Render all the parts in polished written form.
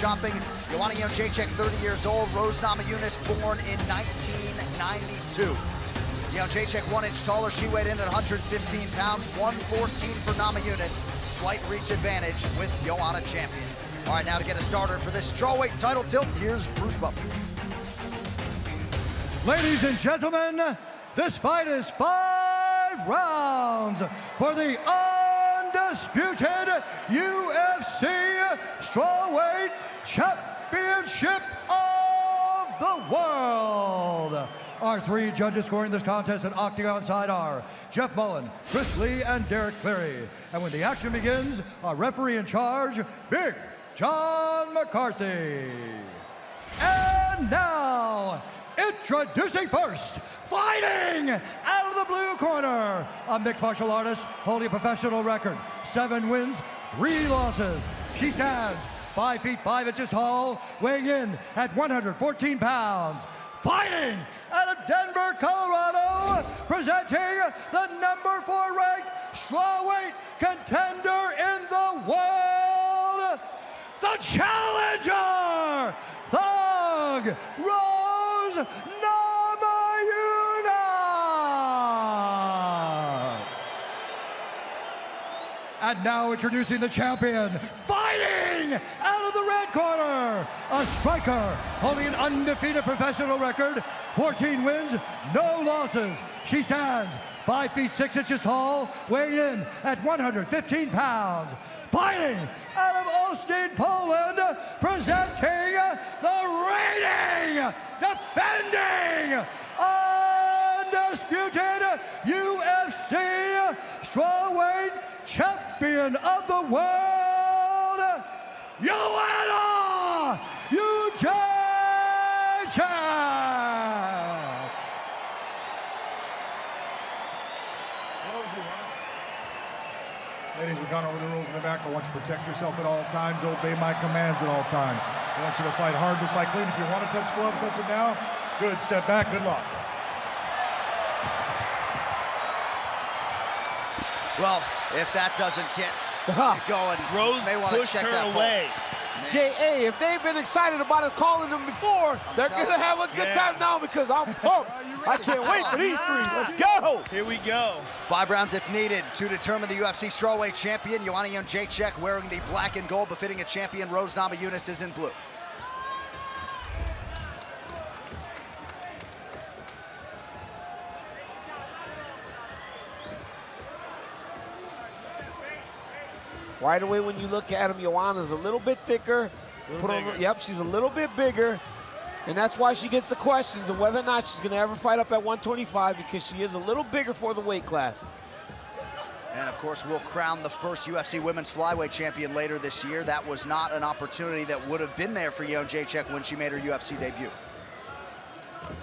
chopping. Joanna Jędrzejczyk, 30 years old. Rose Namajunas, born in 1992. Jędrzejczyk 1 inch taller. She weighed in at 115 pounds. 114 for Namajunas. Slight reach advantage with Joanna champion. All right, now to get us started for this strawweight title tilt, here's Bruce Buffer. Ladies and gentlemen, this fight is 5 rounds for the undisputed UFC strawweight championship of the world. Our 3 judges scoring this contest at Octagon side are Jeff Mullen, Chris Lee, and Derek Cleary. And when the action begins, our referee in charge, Big John McCarthy. And now, introducing first, fighting out of the blue corner, a mixed martial artist holding a professional record, 7 wins, 3 losses. She stands 5 feet 5 inches tall, weighing in at 114 pounds. Fighting out of Denver, Colorado, presenting the number 4 ranked strawweight contender in the world, the challenger, Thug Rose Namajunas. And now introducing the champion, fighting out of the red corner, a striker holding an undefeated professional record, 14 wins, no losses. She stands 5 feet 6 inches tall, weighing in at 115 pounds. Fighting out of Olsztyn, Poland, presenting the reigning, defending, undisputed UFC strawweight champion of the world, Joanna Jędrzejczyk. Ladies, we've gone over the rules in the back. I want you to protect yourself at all times, obey my commands at all times. I want you to fight hard, to fight clean. If you want to touch gloves, touch them now. Good, step back, good luck. Well, if that doesn't get going, Rose they want to pushed check her that away. J.A., if they've been excited about us calling them before, they're going to have a good time now because I'm pumped. I can't wait for these 3. Let's go. Here we go. 5 rounds if needed to determine the UFC strawweight champion. Joanna Jędrzejczyk wearing the black and gold befitting a champion. Rose Namajunas is in blue. Right away when you look at him, Joanna's a little bit thicker. Yep, she's a little bit bigger. And that's why she gets the questions of whether or not she's going to ever fight up at 125 because she is a little bigger for the weight class. And of course, we'll crown the first UFC women's flyweight champion later this year. That was not an opportunity that would have been there for Jędrzejczyk when she made her UFC debut.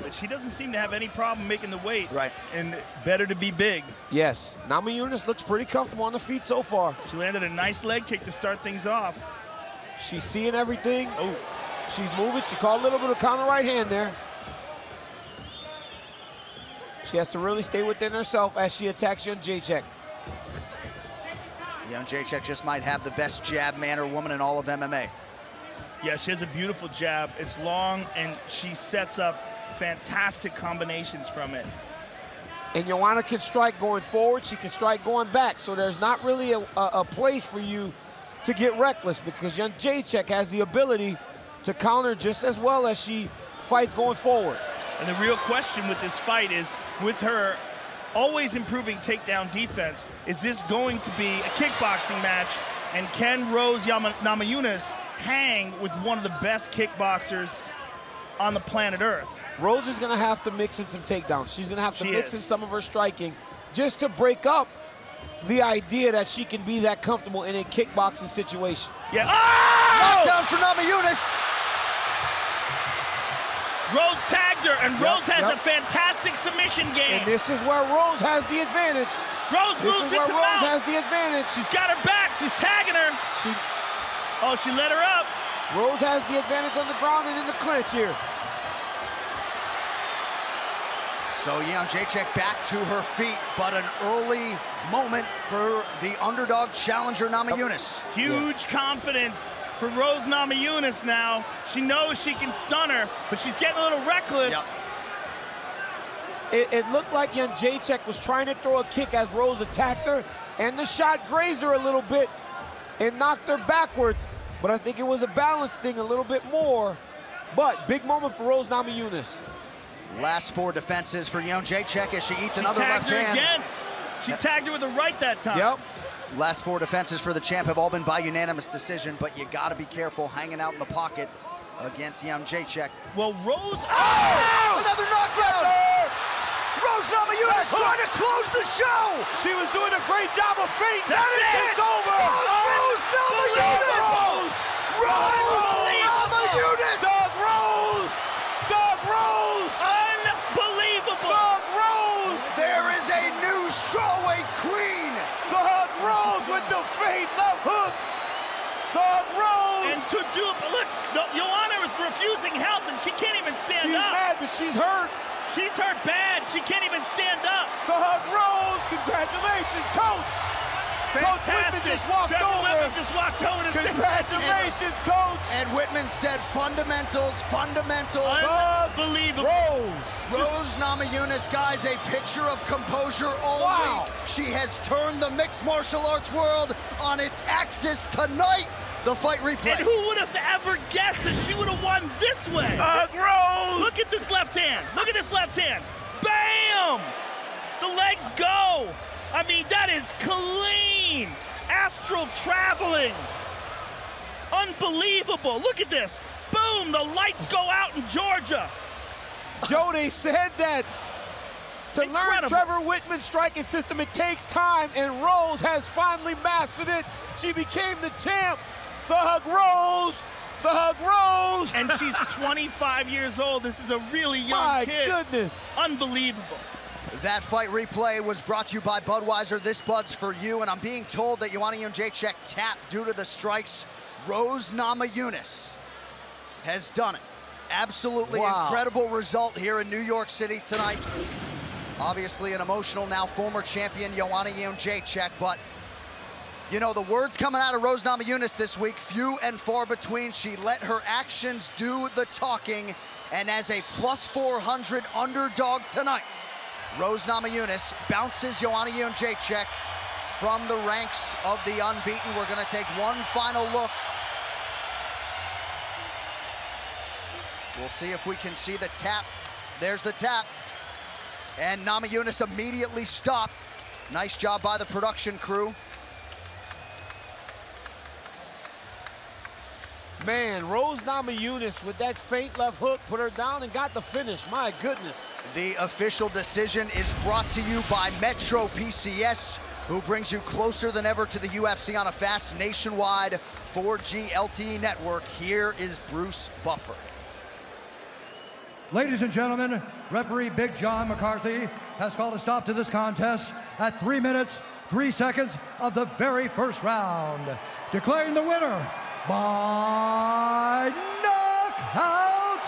But she doesn't seem to have any problem making the weight. Right. And better to be big. Yes, Namajunas looks pretty comfortable on the feet so far. She landed a nice leg kick to start things off. She's seeing everything. Oh. She's moving. She caught a little bit of counter right hand there. She has to really stay within herself as she attacks Jędrzejczyk. Jędrzejczyk just might have the best jab man or woman in all of MMA. Yeah, she has a beautiful jab. It's long, and she sets up fantastic combinations from it. And Joanna can strike going forward. She can strike going back. So there's not really a place for you to get reckless because Jędrzejczyk has the ability to counter just as well as she fights going forward. And the real question with this fight is, with her always improving takedown defense, is this going to be a kickboxing match? And can Rose Namajunas hang with one of the best kickboxers on the planet Earth? Rose is going to have to mix in some takedowns. She's going to have to mix in some of her striking just to break up the idea that she can be that comfortable in a kickboxing situation. Yeah. Oh! Knockdown for Namajunas. Rose tagged her, and Rose has a fantastic submission game. And this is where Rose has the advantage. Rose moves into mount. Rose has the advantage. She's got her back. She's tagging her. She let her up. Rose has the advantage on the ground and in the clinch here. So Jędrzejczyk back to her feet, but an early moment for the underdog challenger Namajunas. Huge confidence for Rose Namajunas now. She knows she can stun her, but she's getting a little reckless. Yep. It looked like Jędrzejczyk was trying to throw a kick as Rose attacked her, and the shot grazed her a little bit and knocked her backwards. But I think it was a balance thing a little bit more. But big moment for Rose Namajunas. Last 4 defenses for Jędrzejczyk as she eats another left hand. Again. She tagged her with the right that time. Yep. Last 4 defenses for the champ have all been by unanimous decision, but you got to be careful hanging out in the pocket against Jędrzejczyk. Well, Rose... Oh! Another knockdown! Rose Namajunas trying to close the show! She was doing a great job of feinting. That's it! It's over! Rose Namajunas! Rose Namajunas! Doug Rose! Doug Rose! Unbelievable! Doug Rose! There is a new strawweight queen! Doug Rose with the feint left hook! Doug Rose! And to do it, look, Joanna is refusing help and she can't even stand She's up. mad, but she's hurt. She's hurt bad. She can't even stand up. Doug Rose, congratulations, coach! Coach Whitman just walked Trevor over. Whitman just walked over to say Congratulations, coach! And Whitman said fundamentals. Unbelievable. Rose Namajunas, guys, a picture of composure all week. She has turned the mixed martial arts world on its axis tonight. The fight replay. And who would have ever guessed that she would have won this way? Doug Rose! Look at this left hand. Look at this left hand. Bam! The legs go. I mean, that is clean. Astral traveling. Unbelievable. Look at this. Boom, the lights go out in Georgia. Joe, they said that to learn Incredible. Trevor Whitman's striking system, it takes time, and Rose has finally mastered it. She became the champ. Thug Rose! Thug Rose! And she's 25 years old. This is a really young kid. My goodness. Unbelievable. That fight replay was brought to you by Budweiser. This Bud's for you, and I'm being told that Joanna Jędrzejczyk tapped due to the strikes. Rose Namajunas has done it. Absolutely incredible result here in New York City tonight. Obviously an emotional now former champion Joanna Jędrzejczyk, but you know, the words coming out of Rose Namajunas this week, few and far between. She let her actions do the talking, and as a plus 400 underdog tonight, Rose Namajunas bounces Joanna Jędrzejczyk from the ranks of the unbeaten. We're gonna take one final look. We'll see if we can see the tap. There's the tap. And Namajunas immediately stopped. Nice job by the production crew. Man, Rose Namajunas with that feint left hook put her down and got the finish. My goodness. The official decision is brought to you by Metro PCS, who brings you closer than ever to the UFC on a fast nationwide 4G LTE network. Here is Bruce Buffer. Ladies and gentlemen, referee Big John McCarthy has called a stop to this contest at 3 minutes, 3 seconds of the very first round, declaring the winner by knockout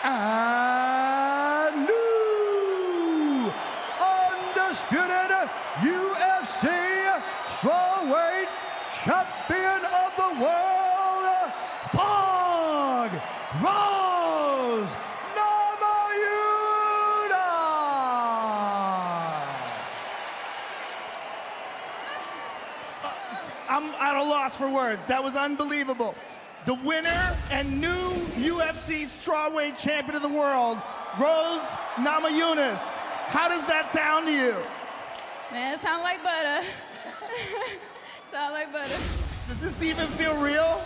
and new undisputed UFC strawweight champion of the world, Thug Rose Namajunas. I'm at a loss for words. That was unbelievable. The winner and new UFC strawweight champion of the world, Rose Namajunas. How does that sound to you? Man, it sounds like butter. Sound like butter. Does this even feel real?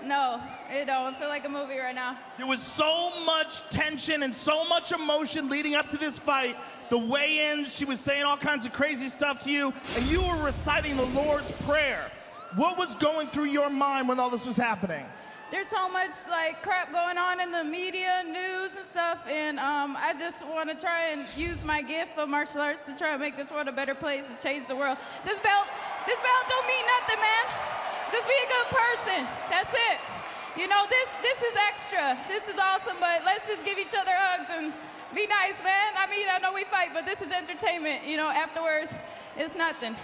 No, it don't. I feel like a movie right now. There was so much tension and so much emotion leading up to this fight. The weigh-ins, she was saying all kinds of crazy stuff to you, and you were reciting the Lord's Prayer. What was going through your mind when all this was happening? There's so much like crap going on in the media, news and stuff, and I just want to try and use my gift of martial arts to try and make this world a better place and change the world. This belt don't mean nothing, man. Just be a good person. That's it. You know, this is extra. This is awesome, but let's just give each other hugs and be nice, man. I mean, I know we fight, but this is entertainment. You know, afterwards, it's nothing.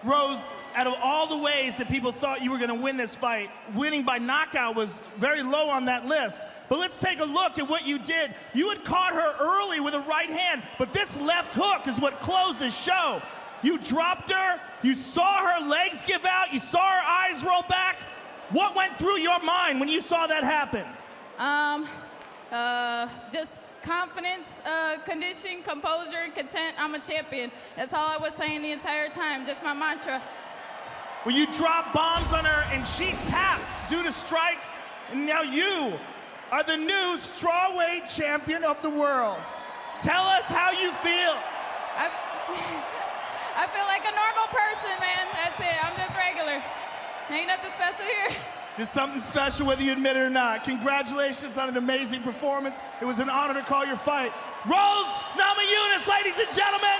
Rose, out of all the ways that people thought you were going to win this fight, winning by knockout was very low on that list. But let's take a look at what you did. You had caught her early with a right hand, but this left hook is what closed the show. You dropped her, you saw her legs give out, you saw her eyes roll back. What went through your mind when you saw that happen? Just confidence, condition, composure, and content. I'm a champion. That's all I was saying the entire time, just my mantra. Well, you dropped bombs on her and she tapped due to strikes, and now you are the new strawweight champion of the world. Tell us how you feel. I feel like a normal person, man. That's it. I'm just regular. Ain't nothing special here. There's something special whether you admit it or not. Congratulations on an amazing performance. It was an honor to call your fight. Rose Namajunas, ladies and gentlemen.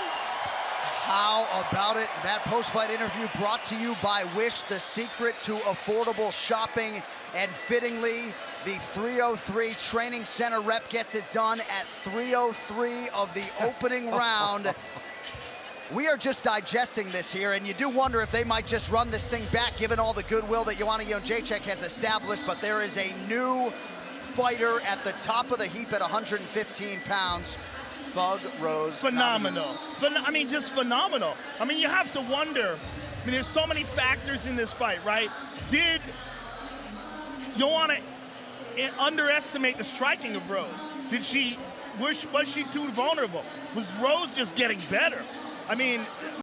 How about it? That post-fight interview brought to you by Wish, the secret to affordable shopping. And fittingly, the 303 Training Center rep gets it done at 303 of the opening round. We are just digesting this here, and you do wonder if they might just run this thing back, given all the goodwill that Joanna Jędrzejczyk has established. But there is a new fighter at the top of the heap at 115 pounds. Thug Rose. Phenomenal. I mean, just phenomenal. I mean, you have to wonder. I mean, there's so many factors in this fight, right? Did Joanna underestimate the striking of Rose? Was she too vulnerable? Was Rose just getting better? I mean,